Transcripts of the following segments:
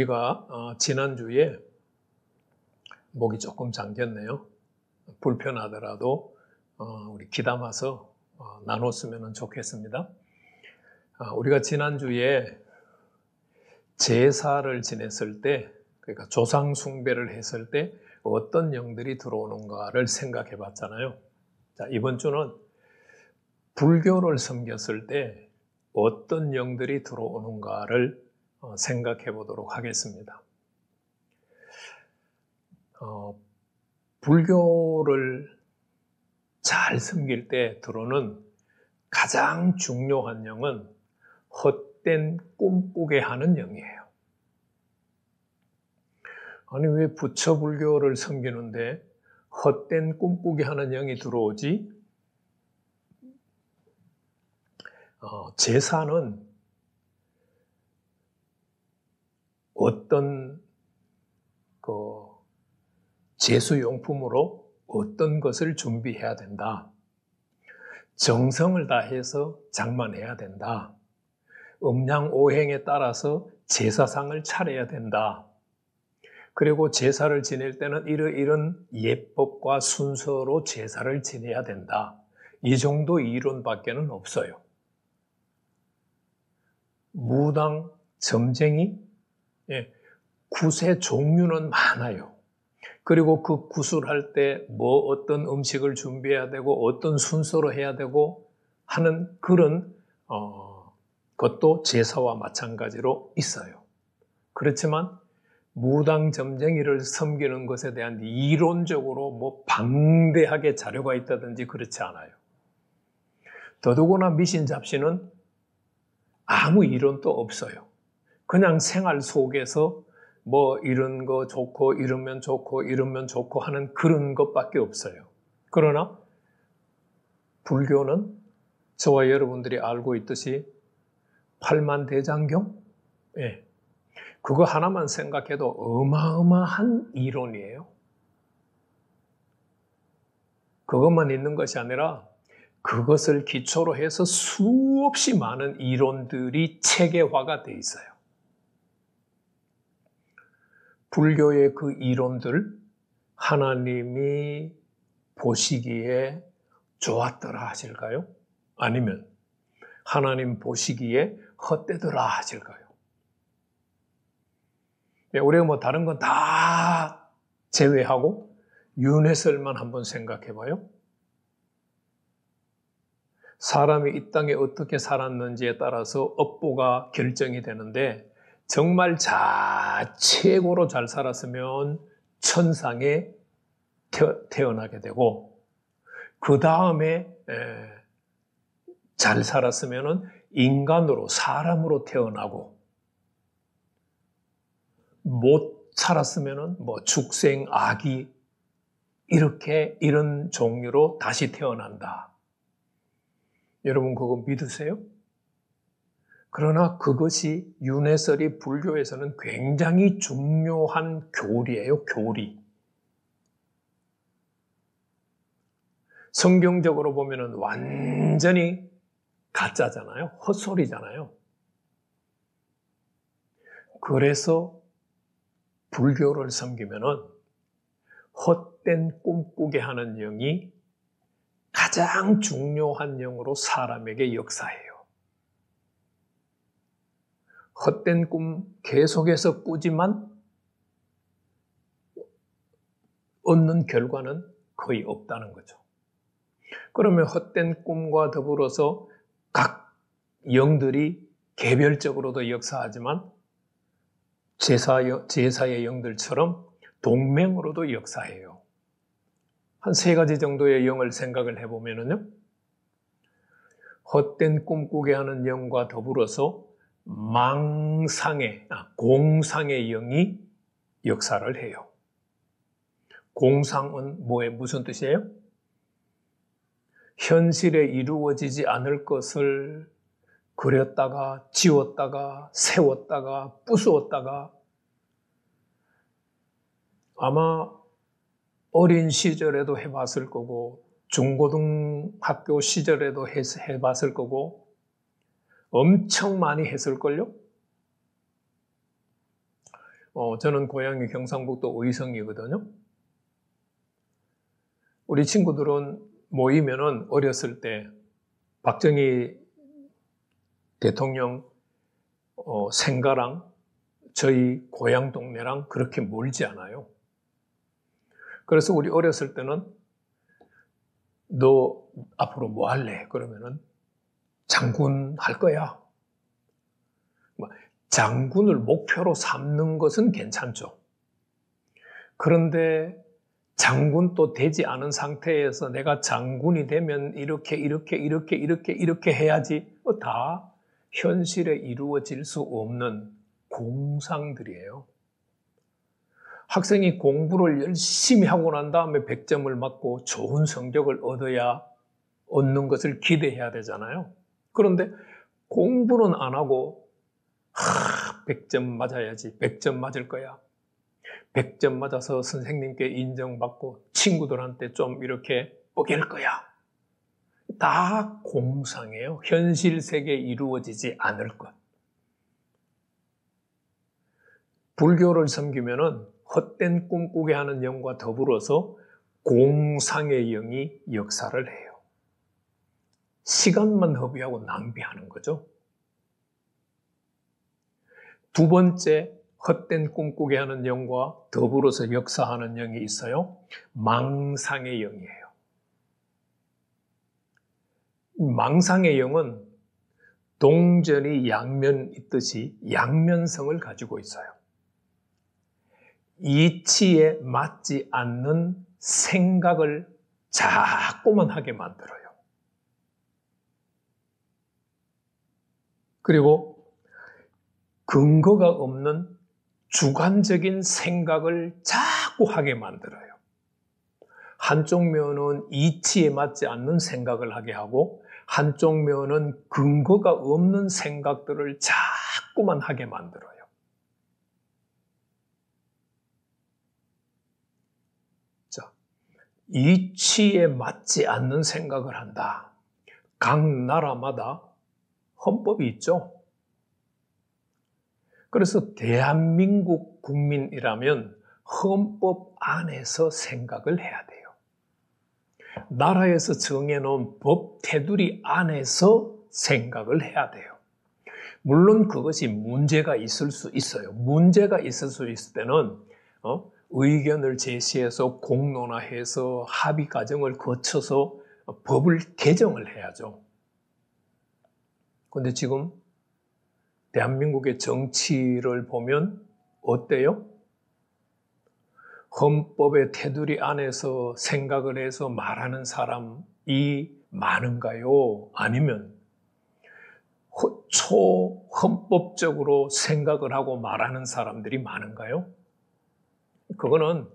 우리가 지난주에 목이 조금 잠겼네요. 불편하더라도 우리 귀담아서 나눴으면 좋겠습니다. 우리가 지난주에 제사를 지냈을 때, 그러니까 조상 숭배를 했을 때 어떤 영들이 들어오는가를 생각해 봤잖아요. 자, 이번 주는 불교를 섬겼을 때 어떤 영들이 들어오는가를 생각해 보도록 하겠습니다. 불교를 잘 섬길 때 들어오는 가장 중요한 영은 헛된 꿈꾸게 하는 영이에요. 아니, 왜 부처 불교를 섬기는데 헛된 꿈꾸게 하는 영이 들어오지? 제사는 어떤 제수용품으로 어떤 것을 준비해야 된다. 정성을 다해서 장만해야 된다. 음양오행에 따라서 제사상을 차려야 된다. 그리고 제사를 지낼 때는 이런 예법과 순서로 제사를 지내야 된다. 이 정도 이론밖에는 없어요. 무당, 점쟁이, 굿의 종류는 많아요. 그리고 그 굿을 할 때 어떤 음식을 준비해야 되고 어떤 순서로 해야 되고 하는 그런 것도 제사와 마찬가지로 있어요. 그렇지만 무당 점쟁이를 섬기는 것에 대한 이론적으로 방대하게 자료가 있다든지 그렇지 않아요. 더더구나 미신 잡신은 아무 이론도 없어요. 그냥 생활 속에서 이런 거 좋고 이러면 좋고 이러면 좋고 하는 그런 것밖에 없어요. 그러나 불교는 저와 여러분들이 알고 있듯이 팔만대장경? 그거 하나만 생각해도 어마어마한 이론이에요. 그것만 있는 것이 아니라 그것을 기초로 해서 수없이 많은 이론들이 체계화가 돼 있어요. 불교의 그 이론들 하나님이 보시기에 좋았더라 하실까요? 아니면 하나님 보시기에 헛되더라 하실까요? 우리가 다른 건 다 제외하고 윤회설만 한번 생각해 봐요. 사람이 이 땅에 어떻게 살았는지에 따라서 업보가 결정이 되는데 정말 최고로 잘 살았으면 천상에 태어나게 되고 그 다음에 잘 살았으면 인간으로 사람으로 태어나고 못 살았으면 죽생, 아기 이런 종류로 다시 태어난다. 여러분 그거 믿으세요? 그러나 그것이 윤회설이 불교에서는 굉장히 중요한 교리예요, 교리. 성경적으로 보면은 완전히 가짜잖아요, 헛소리잖아요. 그래서 불교를 섬기면은 헛된 꿈꾸게 하는 영이 가장 중요한 영으로 사람에게 역사해요. 헛된 꿈 계속해서 꾸지만 얻는 결과는 거의 없다는 거죠. 그러면 헛된 꿈과 더불어서 각 영들이 개별적으로도 역사하지만 제사의 영들처럼 동맹으로도 역사해요. 한 3가지 정도의 영을 생각을 해보면요. 헛된 꿈꾸게 하는 영과 더불어서 공상의 영이 역사를 해요. 공상은 무슨 뜻이에요? 현실에 이루어지지 않을 것을 그렸다가 지웠다가 세웠다가 부수었다가 아마 어린 시절에도 해봤을 거고 중고등학교 시절에도 해봤을 거고 엄청 많이 했을걸요? 저는 고향이 경상북도 의성이거든요. 우리 친구들은 모이면은 어렸을 때 박정희 대통령 생가랑 저희 고향 동네랑 그렇게 멀지 않아요. 그래서 우리 어렸을 때는 너 앞으로 뭐 할래? 그러면은 장군 할 거야. 장군을 목표로 삼는 것은 괜찮죠. 그런데 장군도 되지 않은 상태에서 내가 장군이 되면 이렇게 해야지. 다 현실에 이루어질 수 없는 공상들이에요. 학생이 공부를 열심히 하고 난 다음에 100점을 맞고 좋은 성적을 얻는 것을 기대해야 되잖아요. 그런데 공부는 안 하고 100점 맞아야지. 100점 맞을 거야. 100점 맞아서 선생님께 인정받고 친구들한테 좀 이렇게 뽀갤 거야. 다 공상이에요. 현실 세계에 이루어지지 않을 것. 불교를 섬기면은 헛된 꿈꾸게 하는 영과 더불어서 공상의 영이 역사를 해요. 시간만 허비하고 낭비하는 거죠. 두 번째, 헛된 꿈꾸게 하는 영과 더불어서 역사하는 영이 있어요. 망상의 영이에요. 망상의 영은 동전이 양면 있듯이 양면성을 가지고 있어요. 이치에 맞지 않는 생각을 자꾸만 하게 만들어요. 그리고 근거가 없는 주관적인 생각을 자꾸 하게 만들어요. 한쪽 면은 이치에 맞지 않는 생각을 하게 하고 한쪽 면은 근거가 없는 생각들을 자꾸만 하게 만들어요. 자, 이치에 맞지 않는 생각을 한다. 각 나라마다 헌법이 있죠. 그래서 대한민국 국민이라면 헌법 안에서 생각을 해야 돼요. 나라에서 정해놓은 법 테두리 안에서 생각을 해야 돼요. 물론 그것이 문제가 있을 수 있어요. 문제가 있을 수 있을 때는 의견을 제시해서 공론화해서 합의 과정을 거쳐서 법을 개정을 해야죠. 그런데 지금 대한민국의 정치를 보면 어때요? 헌법의 테두리 안에서 생각을 해서 말하는 사람이 많은가요? 아니면 초헌법적으로 생각을 하고 말하는 사람들이 많은가요? 그거는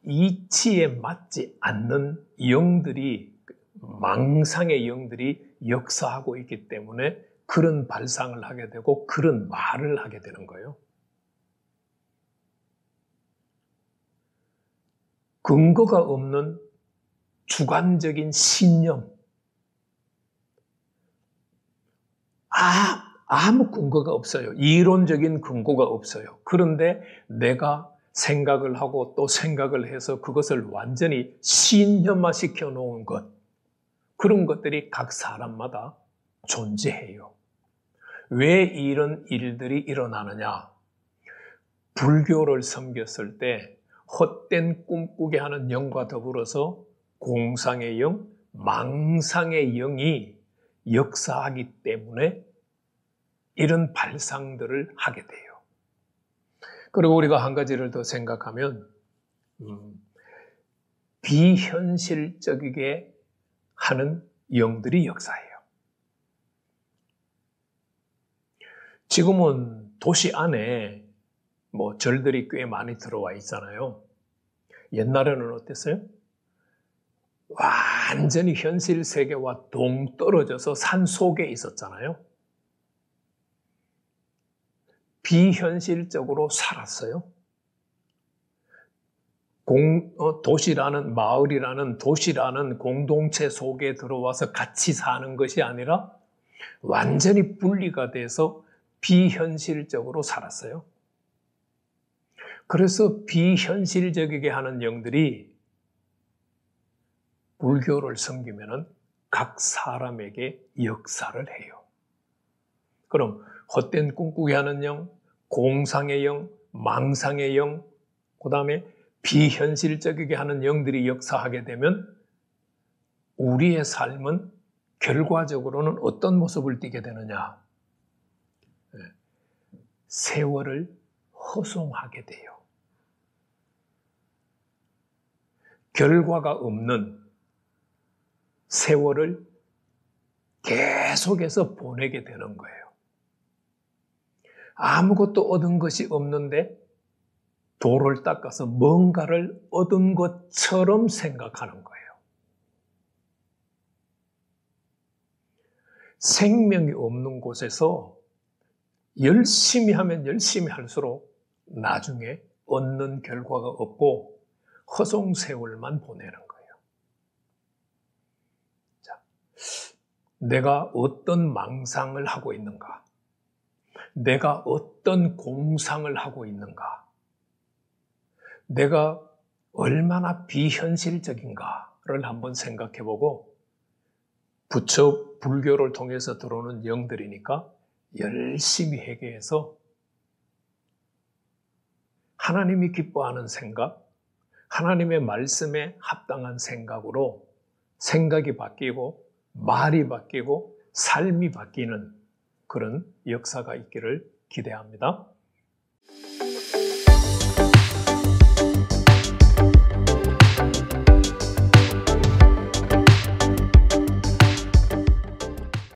이치에 맞지 않는 영들이, 망상의 영들이 역사하고 있기 때문에 그런 발상을 하게 되고 그런 말을 하게 되는 거예요. 근거가 없는 주관적인 신념, 아무 근거가 없어요. 이론적인 근거가 없어요. 그런데 내가 생각을 하고 또 생각을 해서 그것을 완전히 신념화시켜 놓은 것, 그런 것들이 각 사람마다 존재해요. 왜 이런 일들이 일어나느냐? 불교를 섬겼을 때 헛된 꿈꾸게 하는 영과 더불어서 공상의 영, 망상의 영이 역사하기 때문에 이런 발상들을 하게 돼요. 그리고 우리가 한 가지를 더 생각하면 비현실적이게 하는 영들이 역사해요. 지금은 도시 안에 절들이 꽤 많이 들어와 있잖아요. 옛날에는 어땠어요? 완전히 현실 세계와 동떨어져서 산 속에 있었잖아요. 비현실적으로 살았어요. 도시라는, 마을이라는, 도시라는 공동체 속에 들어와서 같이 사는 것이 아니라 완전히 분리가 돼서 비현실적으로 살았어요. 그래서 비현실적이게 하는 영들이 불교를 섬기면은 각 사람에게 역사를 해요. 그럼 헛된 꿈꾸게 하는 영, 공상의 영, 망상의 영, 그 다음에 비현실적이게 하는 영들이 역사하게 되면 우리의 삶은 결과적으로는 어떤 모습을 띠게 되느냐? 세월을 허송하게 돼요. 결과가 없는 세월을 계속해서 보내게 되는 거예요. 아무것도 얻은 것이 없는데 돌을 닦아서 뭔가를 얻은 것처럼 생각하는 거예요. 생명이 없는 곳에서 열심히 하면 열심히 할수록 나중에 얻는 결과가 없고 허송세월만 보내는 거예요. 자, 내가 어떤 망상을 하고 있는가? 내가 어떤 공상을 하고 있는가? 내가 얼마나 비현실적인가를 한번 생각해보고 부처 불교를 통해서 들어오는 영들이니까 열심히 회개해서 하나님이 기뻐하는 생각, 하나님의 말씀에 합당한 생각으로 생각이 바뀌고 말이 바뀌고 삶이 바뀌는 그런 역사가 있기를 기대합니다.